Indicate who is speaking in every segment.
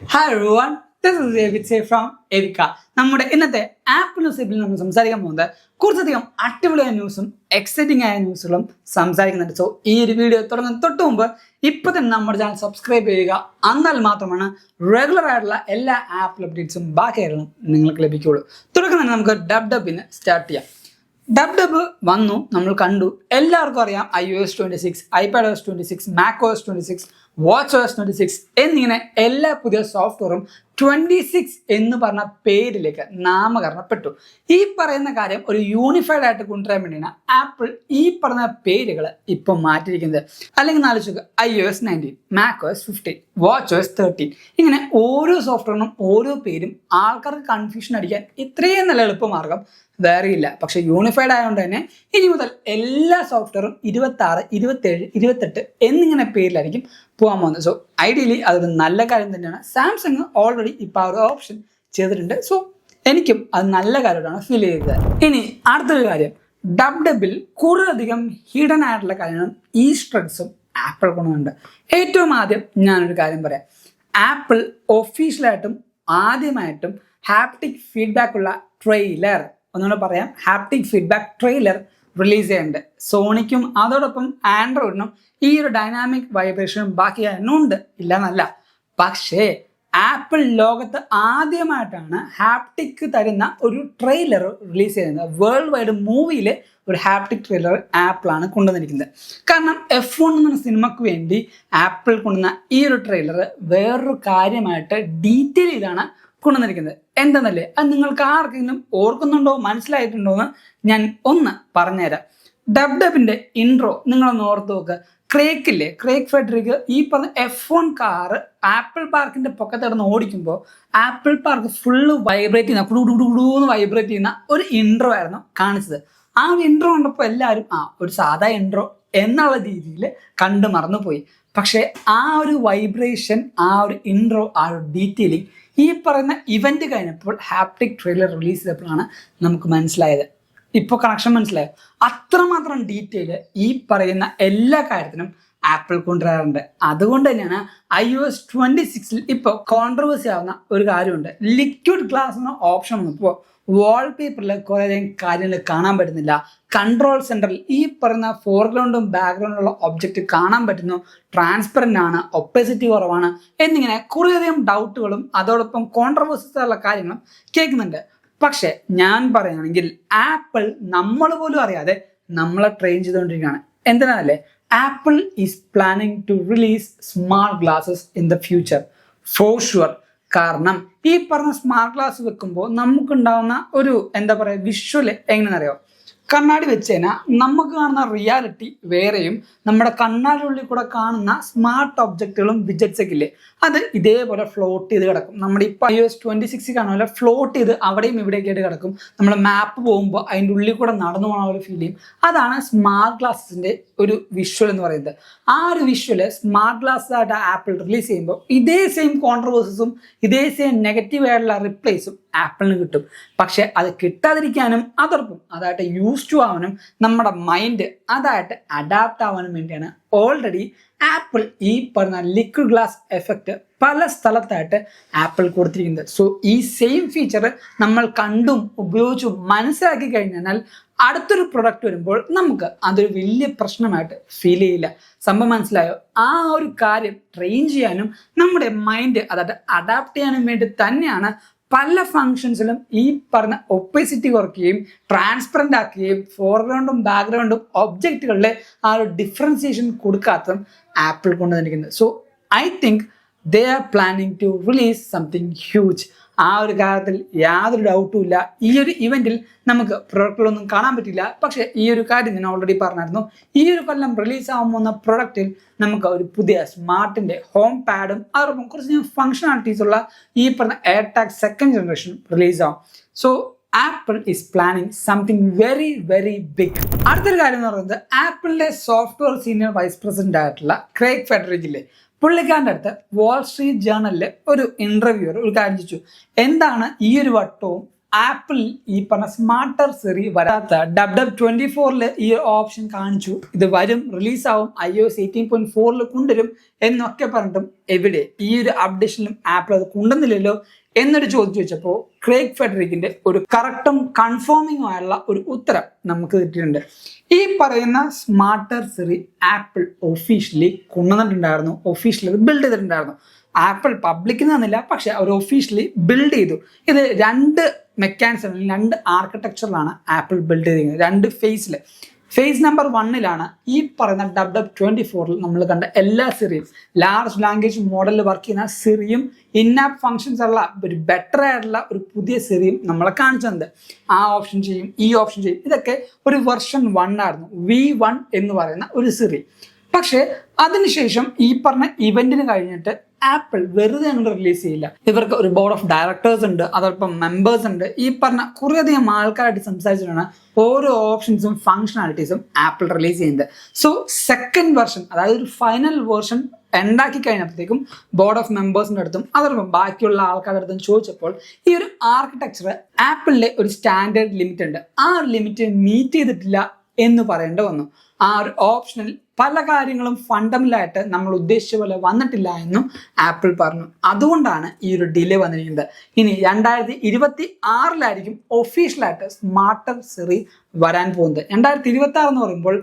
Speaker 1: Hi everyone, this is Evice from Evika. നമ്മുടെ ഇന്നത്തെ app ന്യൂസിൽ നമ്മൾ സംസാരിക്കാൻ പോകുന്നത് കുറച്ചധികം അടിപൊളിയായ ന്യൂസും എക്സൈറ്റിംഗ് ആയ ന്യൂസുകളും സംസാരിക്കുന്നുണ്ട്. സോ ഈ ഒരു വീഡിയോ തുടങ്ങുന്ന തൊട്ട് മുമ്പ് ഇപ്പൊ തന്നെ നമ്മുടെ ചാനൽ സബ്സ്ക്രൈബ് ചെയ്യുക. എന്നാൽ മാത്രമാണ് റെഗുലർ ആയിട്ടുള്ള എല്ലാ ആപ്പ് അപ്ഡേറ്റ്സും ബാക്കി കാര്യങ്ങളും നിങ്ങൾക്ക് ലഭിക്കുകയുള്ളൂ. തുടക്കം തന്നെ നമുക്ക് ഡബിന് സ്റ്റാർട്ട് ചെയ്യാം. ഡബ് വന്നു, നമ്മൾ കണ്ടു, എല്ലാവർക്കും അറിയാം. iOS 26, iPadOS 26, macOS 26, watchOS 26 എന്നിങ്ങനെ എല്ലാ പുതിയ സോഫ്റ്റ്വെയറും 26 എന്ന് പറഞ്ഞ പേരിലേക്ക് നാമകരണപ്പെട്ടു. ഈ പറയുന്ന കാര്യം ഒരു യൂണിഫൈഡ് ആയിട്ട് കൊണ്ടുവരാൻ വേണ്ടിയാണ് ആപ്പിൾ ഈ പറഞ്ഞ പേരുകൾ ഇപ്പം മാറ്റിയിരിക്കുന്നത്. അല്ലെങ്കിൽ ആലോചിക്കുക, iOS 19, macOS 15, watchOS 13 ഇങ്ങനെ ഓരോ സോഫ്റ്റ്വെയറിനും ഓരോ പേരും ആൾക്കാർക്ക് കൺഫ്യൂഷൻ അടിക്കാൻ ഇത്രയും നല്ല എളുപ്പമാർഗം വേറെയില്ല. പക്ഷെ യൂണിഫൈഡ് ആയതുകൊണ്ട് തന്നെ ഇനി മുതൽ എല്ലാ സോഫ്റ്റ്വെയറും 26, 27, 28 എന്നിങ്ങനെ പേരിലായിരിക്കും പോകാൻ പോകുന്നത്. സോ ഐഡിയലി അതൊരു നല്ല കാര്യം തന്നെയാണ്. സാംസങ് ഓൾറെഡി ഇപ്പോൾ ആ ഒരു ഓപ്ഷൻ ചെയ്തിട്ടുണ്ട്. സോ എനിക്കും അത് നല്ല കാര്യമായിട്ടാണ് ഫീൽ ചെയ്തത്. ഇനി അടുത്തൊരു കാര്യം, ഡബിൽ കൂടുതലധികം ഹിഡൻ ആയിട്ടുള്ള കാര്യങ്ങളും ഈസ്റ്റർ എഗ്സും ആപ്പിൾ കൊണ്ടുണ്ട്. ഏറ്റവും ആദ്യം ഞാനൊരു കാര്യം പറയാം. ആപ്പിൾ ഒഫീഷ്യലായിട്ടും ആദ്യമായിട്ടും ഹാപ്റ്റിക് ഫീഡ്ബാക്ക് ഉള്ള ട്രെയിലർ, ഒന്നുകൂടെ പറയാം, ഹാപ്റ്റിക് ഫീഡ്ബാക്ക് ട്രെയിലർ റിലീസ് ചെയ്യുന്നുണ്ട്. സോണിക്കും അതോടൊപ്പം ആൻഡ്രോയിഡിനും ഈ ഒരു ഡൈനാമിക് വൈബ്രേഷനും ബാക്കി ഉണ്ട്, ഇല്ല എന്നല്ല. പക്ഷേ ആപ്പിൾ ലോകത്ത് ആദ്യമായിട്ടാണ് ഹാപ്റ്റിക് തരുന്ന ഒരു ട്രെയിലർ റിലീസ് ചെയ്യുന്നത്. വേൾഡ് വൈഡ് മൂവിയിൽ ഒരു ഹാപ്റ്റിക് ട്രെയിലർ ആപ്പിളാണ് കൊണ്ടുവന്നിരിക്കുന്നത്. കാരണം F1 എന്ന സിനിമയ്ക്ക് വേണ്ടി ആപ്പിൾ കൊണ്ടുവന്ന ഈ ഒരു ട്രെയിലർ വേറൊരു കാര്യമായിട്ട് ഡീറ്റെയിൽ ചെയ്താണ് കൊണ്ടുവന്നിരിക്കുന്നത്. എന്താണെന്നല്ലേ, അത് നിങ്ങൾക്ക് ആർക്കെങ്കിലും ഓർക്കുന്നുണ്ടോ, മനസ്സിലായിട്ടുണ്ടോ എന്ന് ഞാൻ ഒന്ന് പറഞ്ഞുതരാം. ഡബിന്റെ ഇൻട്രോ നിങ്ങളൊന്ന് ഓർത്ത് നോക്കുക. ക്രേക്ക് ഫെഡറിക് ഈ പറഞ്ഞ F1 കാറ് ആപ്പിൾ പാർക്കിന്റെ പൊക്കത്ത് കിടന്ന് ഓടിക്കുമ്പോൾ ആപ്പിൾ പാർക്ക് ഫുള്ള് വൈബ്രേറ്റ് ചെയ്യുന്ന കുടുകുടുകുടുന്ന് വൈബ്രേറ്റ് ചെയ്യുന്ന ഒരു ഇൻട്രോ ആയിരുന്നു കാണിച്ചത്. ആ ഒരു ഇൻട്രോ കണ്ടപ്പോൾ എല്ലാവരും ഒരു സാധാ ഇൻട്രോ എന്നുള്ള രീതിയിൽ കണ്ടു മറന്നുപോയി. പക്ഷേ ആ ഒരു വൈബ്രേഷൻ, ആ ഒരു ഇൻട്രോ, ആ ഒരു ഡീറ്റെയിലിംഗ് ഈ പറയുന്ന ഇവന്റ് കഴിഞ്ഞപ്പോൾ ഹാപ്റ്റിക് ട്രെയിലർ റിലീസ് ചെയ്തപ്പോഴാണ് നമുക്ക് മനസ്സിലായത്. ഇപ്പോൾ കണക്ഷൻ മനസ്സിലായോ? അത്രമാത്രം ഡീറ്റെയിൽ ഈ പറയുന്ന എല്ലാ കാര്യത്തിനും ആപ്പിൾ കൊണ്ടുവരാറുണ്ട്. അതുകൊണ്ട് തന്നെയാണ് iOS 26 ഇപ്പോൾ കോൺട്രവേഴ്സി ആവുന്ന ഒരു കാര്യമുണ്ട്. ലിക്വിഡ് ഗ്ലാസ് എന്ന ഓപ്ഷൻ വന്നപ്പോൾ വാൾപേപ്പറിൽ കുറേ കാര്യങ്ങൾ കാണാൻ പറ്റുന്നില്ല. കൺട്രോൾ സെന്ററിൽ ഈ പറയുന്ന ഫോർഗ്രൗണ്ടും ബാക്ക്ഗ്രൗണ്ടുള്ള ഒബ്ജക്റ്റ് കാണാൻ പറ്റുന്നു, ട്രാൻസ്പെറൻ്റ് ആണ്, ഒപ്പസിറ്റി കുറവാണ് എന്നിങ്ങനെ കുറേയധികം ഡൗട്ടുകളും അതോടൊപ്പം കോൺട്രവേഴ്സീസ് ഉള്ള കാര്യങ്ങളും കേൾക്കുന്നുണ്ട്. പക്ഷെ ഞാൻ പറയുകയാണെങ്കിൽ ആപ്പിൾ നമ്മൾ പോലും അറിയാതെ നമ്മളെ ട്രെയിൻ ചെയ്തുകൊണ്ടിരിക്കുകയാണ്. എന്തിനാണല്ലേ, Apple is planning to release smart glasses in the future for sure. കാരണം ഈ പറഞ്ഞ സ്മാർട്ട് ഗ്ലാസ് വെക്കുമ്പോൾ നമുക്കുണ്ടാവുന്ന ഒരു എന്താ പറയുക വിഷ്വൽ എങ്ങനെയെന്നറിയോ, കണ്ണാടി വെച്ച് കഴിഞ്ഞാൽ നമുക്ക് കാണുന്ന റിയാലിറ്റി വേറെയും നമ്മുടെ കണ്ണാടിയുള്ളിൽ കൂടെ കാണുന്ന സ്മാർട്ട് ഒബ്ജക്റ്റുകളും വിജറ്റ്സ് ഒക്കെ ഇല്ലേ, അത് ഇതേപോലെ ഫ്ലോട്ട് ചെയ്ത് കിടക്കും. നമ്മുടെ ഇപ്പോൾ iOS 26 കാണുമല്ലോ, ഫ്ലോട്ട് ചെയ്ത് അവിടെയും ഇവിടെയൊക്കെ ആയിട്ട് കിടക്കും. നമ്മൾ മാപ്പ് പോകുമ്പോൾ അതിൻ്റെ ഉള്ളിൽ കൂടെ നടന്നു പോകണ ഒരു ഫീൽ ചെയ്യും. അതാണ് സ്മാർട്ട് ഗ്ലാസസിൻ്റെ ഒരു വിഷ്വൽ എന്ന് പറയുന്നത്. ആ ഒരു വിഷ്വൽ സ്മാർട്ട് ഗ്ലാസ് ആയിട്ട് ആപ്പിൾ റിലീസ് ചെയ്യുമ്പോൾ ഇതേ സെയിം കോൺട്രവേഴ്സസും ഇതേ സെയിം നെഗറ്റീവ് ആയിട്ടുള്ള റിപ്ലൈസും ആപ്പിളിന് കിട്ടും. പക്ഷെ അത് കിട്ടാതിരിക്കാനും അതോടൊപ്പം അതായിട്ട് യൂസ് ടു ആവാനും നമ്മുടെ മൈൻഡ് അതായിട്ട് അഡാപ്റ്റ് ആവാനും വേണ്ടിയാണ് ഓൾറെഡി ആപ്പിൾ ഈ പറഞ്ഞ ലിക്വിഡ് ഗ്ലാസ് എഫക്റ്റ് പല സ്ഥലത്തായിട്ട് ആപ്പിൾ കൊടുത്തിരിക്കുന്നത്. സോ ഈ സെയിം ഫീച്ചർ നമ്മൾ കണ്ടും ഉപയോഗിച്ചും മനസ്സിലാക്കി കഴിഞ്ഞാൽ അടുത്തൊരു പ്രൊഡക്റ്റ് വരുമ്പോൾ നമുക്ക് അതൊരു വലിയ പ്രശ്നമായിട്ട് ഫീൽ ചെയ്യില്ല. സംഭവം മനസ്സിലായോ? ആ ഒരു കാര്യം ട്രെയിൻ ചെയ്യാനും നമ്മുടെ മൈൻഡ് അതായത് അഡാപ്റ്റ് ചെയ്യാനും വേണ്ടി തന്നെയാണ് പല ഫങ്ഷൻസിലും ഈ പറഞ്ഞ ഒപ്പസിറ്റി കുറയ്ക്കുകയും ട്രാൻസ്പെറൻ്റ് ആക്കുകയും ഫോർഗ്രൗണ്ടും ബാക്ക്ഗ്രൗണ്ടും ഒബ്ജക്റ്റുകളിലെ ആ ഒരു ഡിഫറൻസിയേഷൻ കൊടുക്കാത്തതും ആപ്പിൾ കൊണ്ടുവന്നിരിക്കുന്നത്. So I think they are planning to release something huge. ആ ഒരു കാര്യത്തിൽ യാതൊരു ഡൗട്ടും ഇല്ല. ഈ ഒരു ഇവൻറ്റിൽ നമുക്ക് പ്രൊഡക്റ്റുകളൊന്നും കാണാൻ പറ്റില്ല. പക്ഷേ ഈ ഒരു കാര്യം ഞാൻ ഓൾറെഡി പറഞ്ഞായിരുന്നു, ഈ ഒരു കൊല്ലം റിലീസ് ആകാൻ പോകുന്ന പ്രൊഡക്റ്റിൽ നമുക്ക് ഒരു പുതിയ സ്മാർട്ടിൻ്റെ ഹോം പാഡും അതോടൊപ്പം കുറച്ച് ഫങ്ഷണാലിറ്റീസ് ഉള്ള ഈ പറഞ്ഞ AirTag 2nd ജനറേഷൻ റിലീസ് ആവും. So Apple is planning something very very big. അടുത്തൊരു കാര്യം എന്ന് പറയുന്നത്, ആപ്പിളിൻ്റെ സോഫ്റ്റ്വെയർ സീനിയർ വൈസ് പ്രസിഡന്റ് ആയിട്ടുള്ള ക്രേഗ് ഫെഡറിക്കില്ലേ, പുള്ളിക്കാരൻ്റെ അടുത്ത് വാൾ സ്ട്രീറ്റ് ജേർണലിൽ ഒരു ഇൻ്റർവ്യൂവർ ഒരു കാര്യം ചോദിച്ചു, എന്താണ് ഈ ഒരു വട്ടവും ആപ്പിൾ ഈ പറഞ്ഞ സ്മാർട്ടർ സെറി വരാത്ത WW24 ഈ ഓപ്ഷൻ കാണിച്ചു, ഇത് വരും, റിലീസാവും, iOS 18.4 കൊണ്ടുവരും എന്നൊക്കെ പറഞ്ഞിട്ടും എവിടെ ഈ ഒരു അപ്ഡേഷനിലും ആപ്പിൾ അത് കൊണ്ടുവന്നില്ലല്ലോ എന്നൊരു ചോദ്യം ചോദിച്ചപ്പോൾ ക്രേഗ് ഫെഡറിക്കിന്റെ ഒരു കറക്റ്റും കൺഫേമിംഗും ആയുള്ള ഒരു ഉത്തരം നമുക്ക് കിട്ടിയിട്ടുണ്ട്. ഈ പറയുന്ന സ്മാർട്ടർ സെറി ആപ്പിൾ ഒഫീഷ്യലി കൊണ്ടുവന്നിട്ടുണ്ടായിരുന്നു, ഒഫീഷ്യലി അത് ബിൽഡ് ചെയ്തിട്ടുണ്ടായിരുന്നു. ആപ്പിൾ പബ്ലിക്കിൽ നിന്നില്ല, പക്ഷെ അവർ ഒഫീഷ്യലി ബിൽഡ് ചെയ്തു. ഇത് രണ്ട് മെക്കാനിസം, രണ്ട് ആർക്കിടെക്ചറിലാണ് ആപ്പിൾ ബിൽഡ് ചെയ്തിരിക്കുന്നത്, രണ്ട് ഫേസിൽ. ഫേസ് നമ്പർ 1 ഈ പറയുന്ന WW24 നമ്മൾ കണ്ട എല്ലാ സിറിയും, ലാർജ് ലാംഗ്വേജ് മോഡലിൽ വർക്ക് ചെയ്യുന്ന സിറിയും ഇൻആപ്പ് ഫങ്ഷൻസ് ഉള്ള ഒരു ബെറ്റർ ആയിട്ടുള്ള ഒരു പുതിയ സിറിയും നമ്മളെ കാണിച്ചത്. ആ ഓപ്ഷൻ ചെയ്യും, ഈ ഓപ്ഷൻ ചെയ്യും, ഇതൊക്കെ ഒരു വെർഷൻ 1 ആയിരുന്നു, V1 എന്ന് പറയുന്ന ഒരു സിറി. പക്ഷേ അതിനുശേഷം ഈ പറഞ്ഞ ഇവന്റിന് കഴിഞ്ഞിട്ട് ആപ്പിൾ വെറുതെ അങ്ങോട്ട് റിലീസ് ചെയ്യില്ല. ഇവർക്ക് ഒരു ബോർഡ് ഓഫ് ഡയറക്ടേഴ്സ് ഉണ്ട്, അതോടൊപ്പം മെമ്പേഴ്സ് ഉണ്ട്. ഈ പറഞ്ഞ കുറേയധികം ആൾക്കാരായിട്ട് സംസാരിച്ചിട്ടാണ് ഓരോ ഓപ്ഷൻസും ഫങ്ഷണാലിറ്റീസും ആപ്പിൾ റിലീസ് ചെയ്യുന്നത്. സോ സെക്കൻഡ് വെർഷൻ, അതായത് ഒരു ഫൈനൽ വേർഷൻ ഉണ്ടാക്കി കഴിഞ്ഞപ്പോഴത്തേക്കും ബോർഡ് ഓഫ് മെമ്പേഴ്സിൻ്റെ അടുത്തും അതോടൊപ്പം ബാക്കിയുള്ള ആൾക്കാരുടെ അടുത്തും ചോദിച്ചപ്പോൾ ഈ ഒരു ആർക്കിടെക്ചർ ആപ്പിളിലെ ഒരു സ്റ്റാൻഡേർഡ് ലിമിറ്റ് ഉണ്ട്, ആ ഒരു ലിമിറ്റ് മീറ്റ് ചെയ്തിട്ടില്ല എന്ന് പറയേണ്ടി വന്നു. ആ ഒരു ഓപ്ഷനിൽ പല കാര്യങ്ങളും ഫണ്ടമെന്റലായിട്ട് നമ്മൾ ഉദ്ദേശിച്ച പോലെ വന്നിട്ടില്ല എന്നും ആപ്പിൾ പറഞ്ഞു. അതുകൊണ്ടാണ് ഈ ഒരു ഡിലേ വന്നിരിക്കുന്നത്. ഇനി 2026 ഒഫീഷ്യലായിട്ട് സ്മാർട്ടർ സെറി വരാൻ പോകുന്നത്. 2026 എന്ന് പറയുമ്പോൾ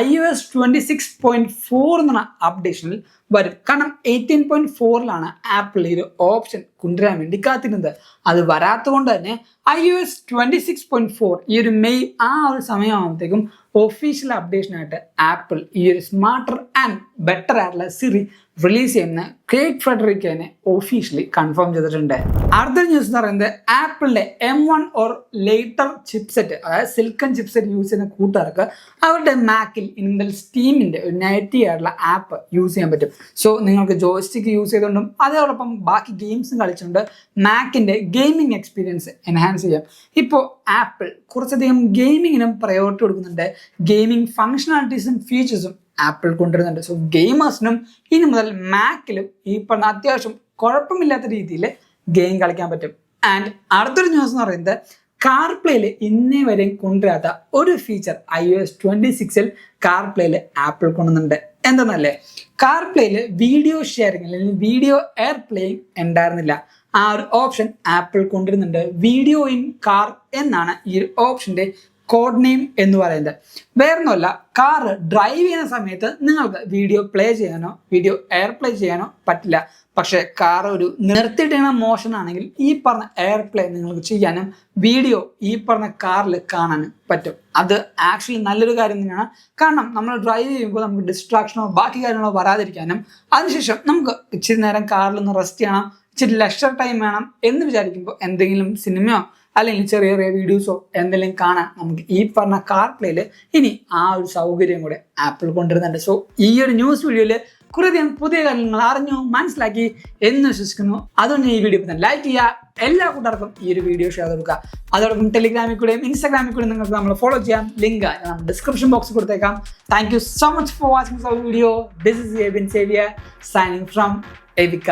Speaker 1: iOS 26.4 എന്ന അപ്ഡേഷനിൽ വരും. കാരണം 18.4 ആപ്പിൾ ഈ ഒരു ഓപ്ഷൻ കൊണ്ടുവരാൻ വേണ്ടി കാത്തിരുന്നത്. അത് വരാത്തത് കൊണ്ട് തന്നെ iOS 26.4 ഈ ഒരു മെയ് ആ ഒരു സമയമാകുമ്പോഴത്തേക്കും ഒഫീഷ്യൽ അപ്ഡേഷനായിട്ട് ആപ്പിൾ ഈ ഒരു സ്മാർട്ടർ ആൻഡ് ബെറ്റർ ആയിട്ടുള്ള സിറി റിലീസ് ചെയ്യുന്ന ക്രേഗ് ഫെഡറിക് തന്നെ ഒഫീഷ്യലി കൺഫേം ചെയ്തിട്ടുണ്ട്. അടുത്ത ന്യൂസ് എന്ന് പറയുന്നത് ആപ്പിളിന്റെ M1 ഓർ ലേറ്റർ ചിപ്സെറ്റ്, അതായത് സിൽക്കൺ ചിപ്സെറ്റ് യൂസ് ചെയ്യുന്ന കൂട്ടുകാർക്ക് അവരുടെ മാക്കിൽ ഇന്നൽ സ്റ്റീമിന്റെ ഒരു നേറ്റീവ് ആയിട്ടുള്ള ആപ്പ് യൂസ് ചെയ്യാൻ പറ്റും. സോ നിങ്ങൾക്ക് ജോയ്സ്റ്റിക്ക് യൂസ് ചെയ്തുകൊണ്ടും അതോടൊപ്പം ബാക്കി ഗെയിംസും കളിച്ചുകൊണ്ട് മാക്കിന്റെ ഗെയിമിംഗ് എക്സ്പീരിയൻസ് എൻഹാൻസ് ചെയ്യാം. ഇപ്പോൾ ആപ്പിൾ കുറച്ചധികം ഗെയിമിങ്ങിനും പ്രയോറിറ്റി കൊടുക്കുന്നുണ്ട്. ഗെയിമിംഗ് ഫങ്ഷണാലിറ്റീസും ഫീച്ചേഴ്സും ആപ്പിൾ കൊണ്ടുവരുന്നുണ്ട്. സോ ഗെയിമേഴ്സിനും ഇനി മുതൽ മാക്കിലും ഈ പറഞ്ഞ അത്യാവശ്യം കുഴപ്പമില്ലാത്ത രീതിയിൽ ഗെയിം കളിക്കാൻ പറ്റും. ആൻഡ് അടുത്തൊരു ന്യൂസ് എന്ന് പറയുന്നത് കാർപ്ലേയിൽ ഇന്നേ വരെയും കൊണ്ടുവരാത്ത ഒരു ഫീച്ചർ iOS 26 കാർപ്ലേയിൽ ആപ്പിൾ കൊണ്ടുവന്നുണ്ട്. എന്തെന്നല്ലേ, കാർപ്ലേയിൽ വീഡിയോ ഷെയറിംഗ് അല്ലെങ്കിൽ വീഡിയോ എയർ പ്ലേയിങ് ഉണ്ടായിരുന്നില്ല. ആ ഒരു ഓപ്ഷൻ ആപ്പിൾ കൊണ്ടുവരുന്നുണ്ട്. വീഡിയോ ഇൻ കാർ എന്നാണ് ഈ ഒരു ഓപ്ഷന്റെ കോഡ് നെയിം എന്ന് പറയുന്നത്. വേറൊന്നുമല്ല, കാർ ഡ്രൈവ് ചെയ്യുന്ന സമയത്ത് നിങ്ങൾക്ക് വീഡിയോ പ്ലേ ചെയ്യാനോ വീഡിയോ എയർ പ്ലേ ചെയ്യാനോ പറ്റില്ല. പക്ഷേ കാർ ഒരു നിർത്തിയിടുന്ന മോഷൻ ആണെങ്കിൽ ഈ പറഞ്ഞ എയർ പ്ലേ നിങ്ങൾക്ക് ചെയ്യാനും വീഡിയോ ഈ പറഞ്ഞ കാറിൽ കാണാനും പറ്റും. അത് ആക്ച്വലി നല്ലൊരു കാര്യം തന്നെയാണ്. കാരണം നമ്മൾ ഡ്രൈവ് ചെയ്യുമ്പോൾ നമുക്ക് ഡിസ്ട്രാക്ഷനോ ബാക്കി കാര്യങ്ങളോ വരാതിരിക്കാനും അതിനുശേഷം നമുക്ക് ഇച്ചിരി നേരം കാറിൽ നിന്ന് റെസ്റ്റ് ചെയ്യണം, ഇച്ചിരി ലെഷർ ടൈം വേണം എന്ന് വിചാരിക്കുമ്പോൾ എന്തെങ്കിലും സിനിമയോ അല്ലെങ്കിൽ ചെറിയ ചെറിയ വീഡിയോസോ എന്തെങ്കിലും കാണാൻ നമുക്ക് ഈ പറഞ്ഞ കാർപ്ലേയിൽ ഇനി ആ ഒരു സൗകര്യം കൂടെ ആപ്പിൾ കൊണ്ടുവരുന്നുണ്ട്. സോ ഈ ഒരു ന്യൂസ് വീഡിയോയിൽ കുറേയധികം പുതിയ കാര്യങ്ങൾ അറിഞ്ഞു മനസ്സിലാക്കി എന്ന് വിശ്വസിക്കുന്നു. അതുകൊണ്ട് ഈ വീഡിയോ തന്നെ ലൈക്ക് ചെയ്യുക, എല്ലാ കൂട്ടുകാർക്കും ഈ ഒരു വീഡിയോ ഷെയർ കൊടുക്കുക. അതോടൊപ്പം ടെലിഗ്രാമിൽ കൂടെയും ഇൻസ്റ്റാഗ്രാമിൽ കൂടെയും നിങ്ങൾക്ക് നമ്മൾ ഫോളോ ചെയ്യാം. ലിങ്ക് നമ്മൾ ഡിസ്ക്രിപ്ഷൻ ബോക്സിൽ കൊടുത്തേക്കാം. Thank you so much for watching this video. This is Abin Xavier signing from എവിക.